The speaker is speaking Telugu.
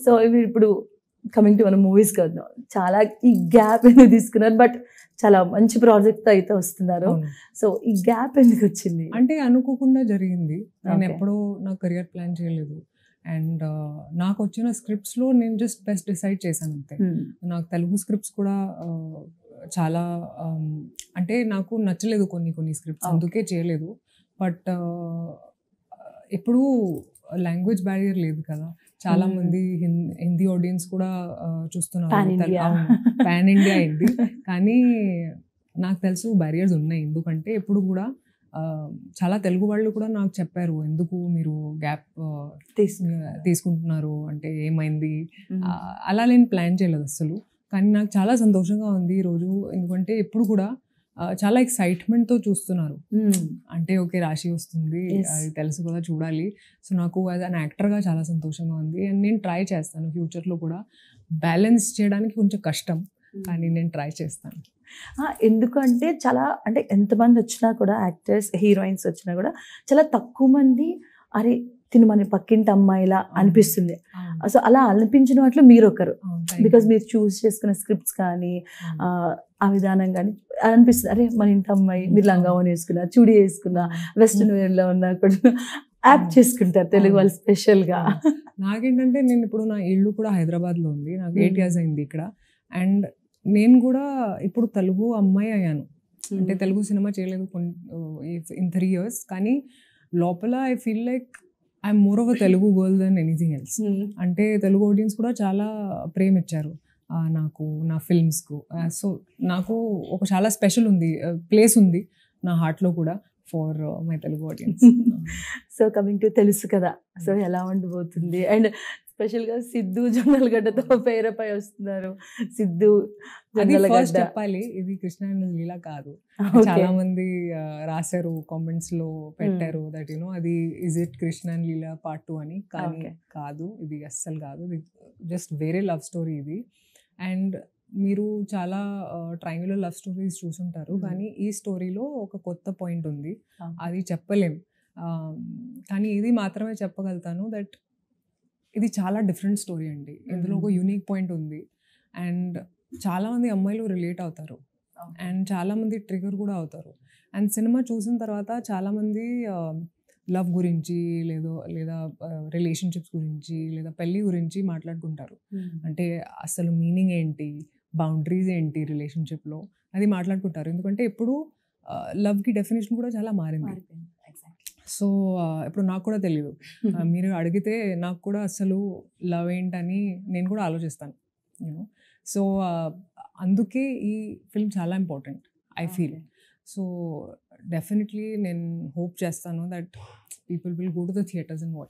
సో ఇప్పుడు కమింగ్ టు మన మూవీస్ కదా, చాలా ఈ గ్యాప్ ఎందుకు తీసుకున్నారు? బట్ చాలా మంచి ప్రాజెక్ట్ అయితే వస్తున్నారు. సో ఈ గ్యాప్ ఎందుకు వచ్చింది? అంటే అనుకోకుండా జరిగింది. నేను Okay. ఎప్పుడూ నా కెరియర్ ప్లాన్ చేయలేదు. అండ్ నాకు వచ్చిన స్క్రిప్ట్స్లో నేను జస్ట్ బెస్ట్ డిసైడ్ చేశాను అంతే. నాకు తెలుగు స్క్రిప్ట్స్ కూడా చాలా అంటే నాకు నచ్చలేదు కొన్ని స్క్రిప్ట్స్, Okay. అందుకే చేయలేదు. బట్ ఎప్పుడూ లాంగ్వేజ్ బ్యారియర్ లేదు కదా, చాలా మంది హిందీ ఆడియన్స్ కూడా చూస్తున్నారు, Pan India. పాన్ ఇండియా అయింది. కానీ నాకు తెలుసు బ్యారియర్స్ ఉన్నాయి. ఎందుకంటే ఎప్పుడు కూడా చాలా తెలుగు వాళ్ళు కూడా నాకు చెప్పారు, ఎందుకు మీరు గ్యాప్ తీసుకుంటున్నారు, అంటే ఏమైంది. అలా నేను ప్లాన్ చేయలేదు అసలు. కానీ నాకు చాలా సంతోషంగా ఉంది ఈరోజు, ఎందుకంటే ఎప్పుడు కూడా చాలా ఎక్సైట్మెంట్తో చూస్తున్నారు. అంటే ఓకే రాశి వస్తుంది, అది తెలుసు కదా, చూడాలి. సో నాకు యాజ్ అన్ యాక్టర్గా చాలా సంతోషంగా ఉంది. అండ్ నేను ట్రై చేస్తాను ఫ్యూచర్లో కూడా. బ్యాలెన్స్ చేయడానికి కొంచెం కష్టం, కానీ నేను ట్రై చేస్తాను. ఎందుకంటే చాలా అంటే ఎంతమంది వచ్చినా కూడా, యాక్టర్స్ హీరోయిన్స్ వచ్చినా కూడా చాలా తక్కువ మంది అరే తిను మన పక్కింటి అమ్మాయిలా అనిపిస్తుంది. సో అలా అనిపించిన వాటిలో మీరు ఒకరు. బికాజ్ మీరు చూస్ చేసుకున్న స్క్రిప్ట్స్ కానీ ఆ విధానం కానీ అనిపిస్తుంది, అరే మన ఇంటి అమ్మాయి, మీరు లంగావోని వేసుకున్నా, చూడి వేసుకున్నా, వెస్ట్రన్ వేర్లో ఉన్నా కూడా యాక్ట్ చేసుకుంటారు తెలుగు వాళ్ళు స్పెషల్గా. నాకేంటంటే నేను ఇప్పుడు నా ఇల్లు కూడా హైదరాబాద్లో ఉంది, నాకు 8 years అయింది ఇక్కడ. అండ్ నేను కూడా ఇప్పుడు తెలుగు అమ్మాయి అయ్యాను. అంటే తెలుగు సినిమా చేయలేదు ఇన్ 3 years, కానీ లోపల I feel like I'm more of a Telugu girl than anything else. అంటే తెలుగు ఆడియన్స్ కూడా చాలా ప్రేమ ఇచ్చారు నాకు, నా ఫిల్మ్స్కు. సో నాకు ఒక చాలా స్పెషల్ ఉంది, ప్లేస్ ఉంది నా హార్ట్లో కూడా for my Telugu audience. So coming to తెలుసు కదా, సో ఎలా ఉండబోతుంది? అండ్ స్పెషల్గా సిద్ధు జొన్నలగడ్డతో పేరుపై వస్తున్నారు. సిద్ధు ఫస్ట్ చెప్పాలి, ఇది కృష్ణ అండ్ లీలా కాదు. చాలా మంది రాశారు, కామెంట్స్ లో పెట్టారు దట్ అది is it Krishna and Leela part 2 అని. కానీ కాదు, ఇది అస్సలు కాదు, ఇది జస్ట్ వేరే లవ్ స్టోరీ ఇది. అండ్ మీరు చాలా ట్రయాంగులర్ లవ్ స్టోరీస్ చూసుంటారు, కానీ ఈ స్టోరీలో ఒక కొత్త పాయింట్ ఉంది, అది చెప్పలేం. కానీ ఇది మాత్రమే చెప్పగలుగుతాను, దట్ ఇది చాలా డిఫరెంట్ స్టోరీ అండి. ఇందులో ఒక యూనిక్ పాయింట్ ఉంది. అండ్ చాలామంది అమ్మాయిలు రిలేట్ అవుతారు, అండ్ చాలామంది ట్రిగర్ కూడా అవుతారు. అండ్ సినిమా చూసిన తర్వాత చాలామంది లవ్ గురించి లేదా రిలేషన్షిప్స్ గురించి లేదా పెళ్ళి గురించి మాట్లాడుకుంటారు. అంటే అసలు మీనింగ్ ఏంటి, బౌండరీస్ ఏంటి రిలేషన్షిప్లో, అది మాట్లాడుకుంటారు. ఎందుకంటే ఇప్పుడు లవ్కి డెఫినేషన్ కూడా చాలా మారింది. సో ఇప్పుడు నాకు కూడా తెలియదు, మీరు అడిగితే నాకు కూడా అసలు లవ్ ఏంటని నేను కూడా ఆలోచిస్తాను, యూనో. సో అందుకే ఈ ఫిల్మ్ చాలా important I feel. So definitely నేను హోప్ చేస్తాను that people will go to the theatres and watch.